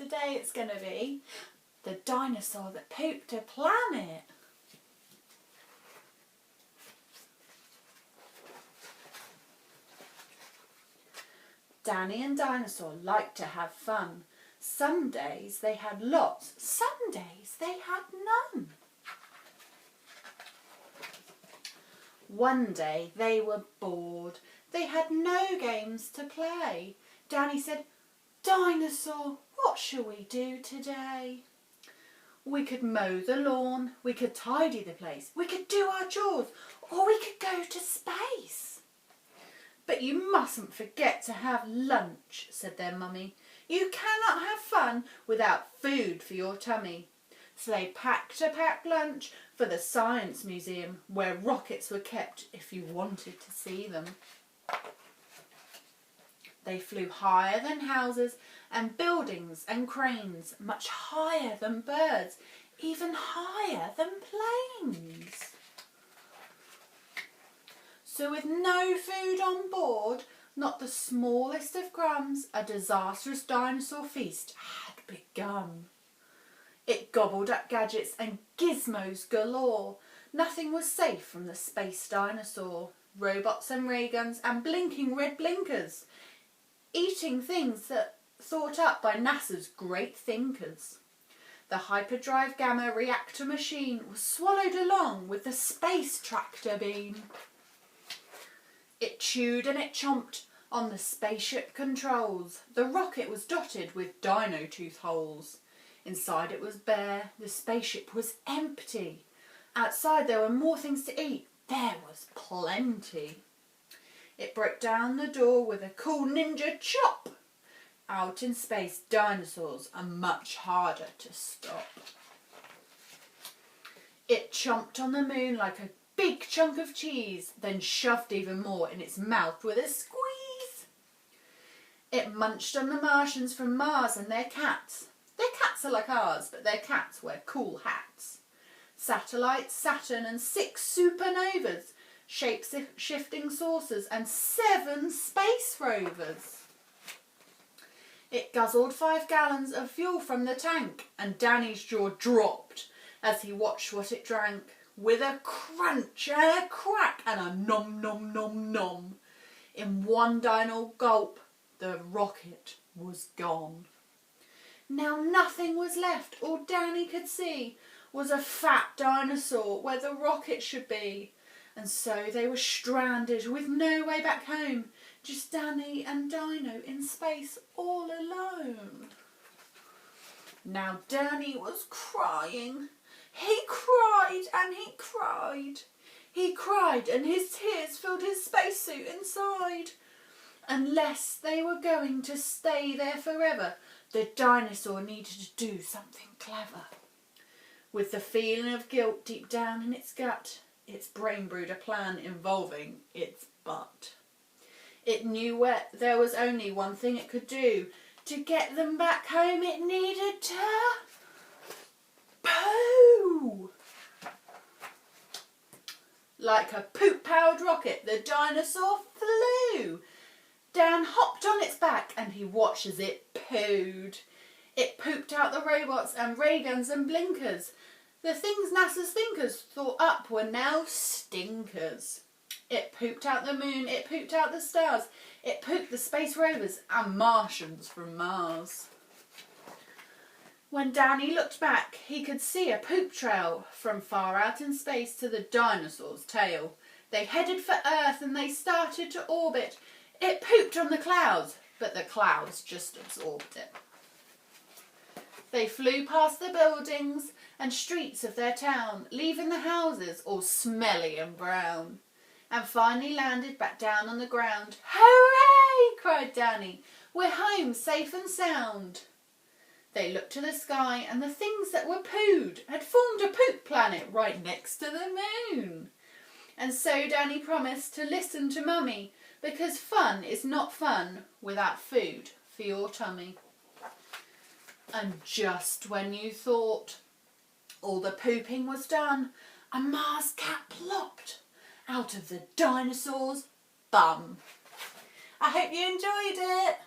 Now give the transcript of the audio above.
Today it's going to be the dinosaur that pooped a planet. Danny and Dinosaur liked to have fun. Some days they had lots, some days they had none. One day they were bored. They had no games to play. Danny said, "Dinosaur, what shall we do today?" "We could mow the lawn, we could tidy the place, we could do our chores, or we could go to space." "But you mustn't forget to have lunch," said their mummy. "You cannot have fun without food for your tummy." So they packed a packed lunch for the Science Museum, where rockets were kept if you wanted to see them. They flew higher than houses and buildings and cranes, much higher than birds, even higher than planes. So with no food on board, not the smallest of crumbs, a disastrous dinosaur feast had begun. It gobbled up gadgets and gizmos galore. Nothing was safe from the space dinosaur. Robots and ray guns and blinking red blinkers. Eating things that thought up by NASA's great thinkers. The hyperdrive gamma reactor machine was swallowed along with the space tractor beam. It chewed and it chomped on the spaceship controls. The rocket was dotted with dino tooth holes. Inside it was bare, the spaceship was empty. Outside there were more things to eat. There was plenty. It broke down the door with a cool ninja chop. Out in space, dinosaurs are much harder to stop. It chomped on the moon like a big chunk of cheese, then shoved even more in its mouth with a squeeze. It munched on the Martians from Mars and their cats. Their cats are like ours, but their cats wear cool hats. Satellites, Saturn and 6 supernovas, shape-shifting saucers and 7 space rovers. It guzzled 5 gallons of fuel from the tank, and Danny's jaw dropped as he watched what it drank. With a crunch and a crack and a nom nom nom nom. In one dino gulp, the rocket was gone. Now nothing was left. All Danny could see was a fat dinosaur where the rocket should be. And so they were stranded with no way back home. Just Danny and Dino in space all alone. Now Danny was crying. He cried and he cried. He cried and his tears filled his spacesuit inside. Unless they were going to stay there forever, the dinosaur needed to do something clever. With the feeling of guilt deep down in its gut, its brain brewed a plan involving its butt. It knew there was only one thing it could do. To get them back home, it needed to poo. Like a poop-powered rocket, the dinosaur flew. Dan hopped on its back and he watched as it pooed. It pooped out the robots and ray guns and blinkers. The things NASA's thinkers thought up were now stinkers. It pooped out the moon, it pooped out the stars, it pooped the space rovers and Martians from Mars. When Danny looked back, he could see a poop trail from far out in space to the dinosaur's tail. They headed for Earth and they started to orbit. It pooped on the clouds, but the clouds just absorbed it. They flew past the buildings and streets of their town, leaving the houses all smelly and brown, and finally landed back down on the ground. "Hooray!" cried Danny. "We're home safe and sound." They looked to the sky and the things that were pooed had formed a poop planet right next to the moon. And so Danny promised to listen to Mummy, because fun is not fun without food for your tummy. And just when you thought all the pooping was done, a Mars cat plopped out of the dinosaur's bum. I hope you enjoyed it.